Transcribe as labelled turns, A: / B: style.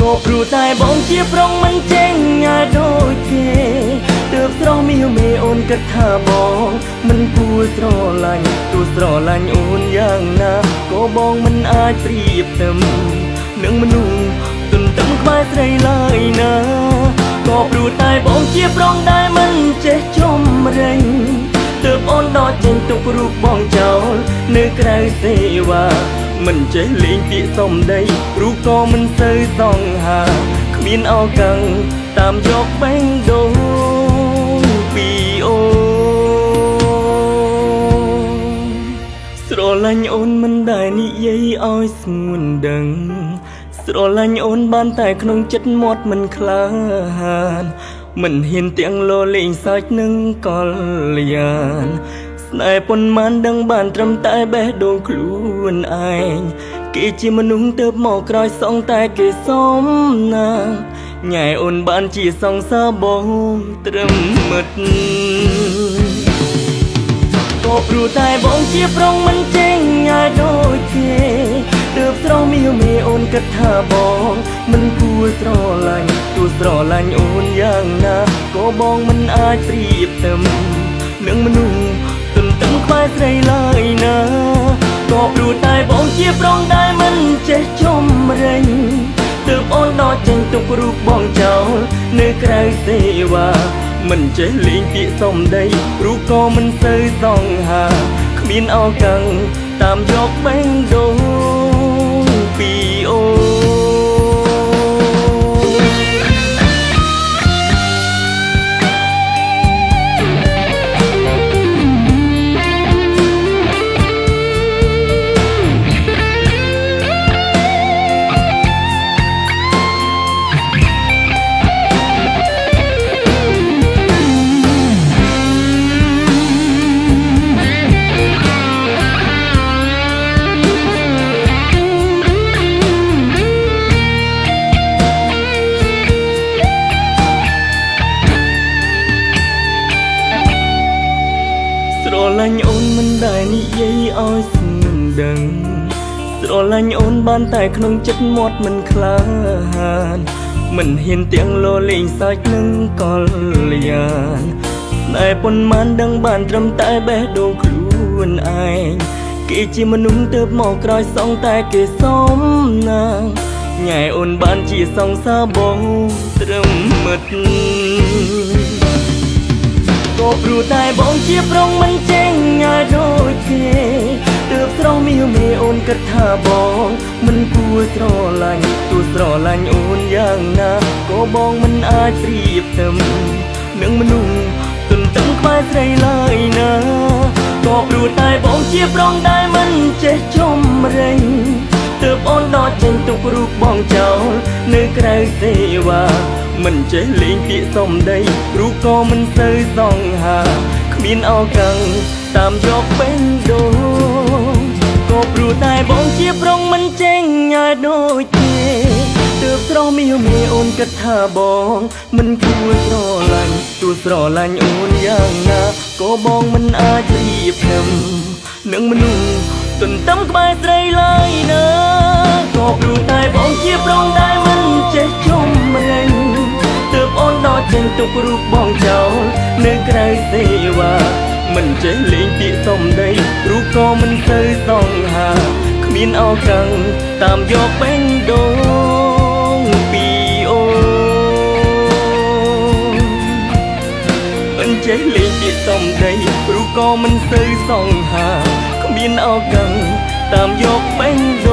A: ก็ปรูតែបងជាប្រុងមិនចេញដូចគេទើបស្រស់មាសមេអូនគិតថាបងមិនគួរស្រឡាញ់ទោះស្រឡាញ់អូនយ៉ាងណាក៏បងមិនអាចប្រៀបទៅនឹងមនុស្សទន្ទឹមក្បែរស្រីឡើយណាក៏ព្រោះតែបងជាប្រុងដែលមិនចេះជំរិញទើបអូនដកចេញទុករូបបងចោលនៅក្រៅសេវាមិនចេះលេងពាក្យសំដីរូបក៏មិនសូវសង្ហាគ្មានឱកាសតាមយកបេះដូងពីអូស្រឡាញ់អូនមិនដែលនិយាយឲ្យស្ងួនដឹងស្រឡាញ់អូនបានតែក្នុងចិត្តមាត់មិនក្លាហានមិនហ៊ានទាំងលោលេងសើចនឹងកលយានស្នេហ៍ប៉ុន្មានដឹងបានត្រឹមតែបេះដូងខ្លួនឯងគេជាមនុស្សទៅមកក្រោយសងតែគេសមណាញ៉ែអូនបានជាសង្សារបងត្រឹមមិត្តក៏ព្រោះតែបងជាប្រុងមិនចេញដូចគេទើបស្រស់មាសមេអូនគិតថាបងមិនគួរស្រឡាញ់ទោះស្រឡាញ់អូនយ៉ាងណាក៏បងមិនអាចប្រៀបទៅនឹងមនុស្សទន្ទឹមក្បែរស្រីឡើយណាក៏ព្រោះតែបងជាប្រុងដែលមិនចេះជំរិញទើបអូនដកចេញទុករូបបងចោលនៅក្រៅសេវាមិនចេះលេងពាក្យសំដីរូបក៏មិនសូវសង្ហាគ្មានឱកាសតាមយកបេះដូងពីអូស្រឡាញ់អូនមិនដែលនិយាយឲ្យស្ងួនដឹងស្រឡាញ់អូនបានតែក្នុងចិត្តមាត់មិនក្លាហានមិនហ៊ានទាំងលោលេងសើចនឹងកលយានស្នេហ៍ប៉ុន្មានដឹងបានត្រឹមតែបេះដូងខ្លួនឯងគេជាមនុស្សទៅមកក្រោយសងតែគេសមណាញ៉ែអូនបានជាសង្សារបងត្រឹមមិត្តក៏ព្រោះតែបងជាប្រុងមិនចេញដូចគេទើបស្រស់មាសមេអូនគិតថាបងមិនគួរស្រឡាញ់ទោះស្រឡាញ់អូនយ៉ាងណាក៏បងមិនអាចប្រៀបទៅនឹងមនុស្សទន្ទឹមក្បែរស្រីឡើយណាក៏ព្រោះតែបងជាប្រុងដែលមិនចេះជំរិញទើបអូនដកចេញទុករូបបងចោលនៅក្រៅសេវាមិនចេះលេងពាក្យសំដីរូបក៏មិនសូវសង្ហាគ្មានឱកាសតាមយកបេះដូងក៏ព្រោះតែបងជាប្រុងមិនចេញដូចគេទើបស្រស់មាសមេអូនគិតថាបងមិនគួរស្រឡាញ់ទោះស្រឡាញ់អូនយ៉ាងណាក៏បងមិនអាចប្រៀបធំនឹងមនុស្សទន្ទឹមក្បែរស្រីឡើយណាក៏ព្រោះតែបងជាប្រុងដែលមិនចេះជំរិញទើបអូនដកចេញទុករូបបងចោលនៅក្រៅសេវាមិនចេះលេងពាក្យសំដីរូបក៏មិនសូវសង្ហាគ្មានឱកាសតាមយកបេះដូងពីអូមិនចេះលេងពាក្យសំដីរូបក៏មិនសូវសង្ហាគ្មានឱកាសតាមយកបេះដូង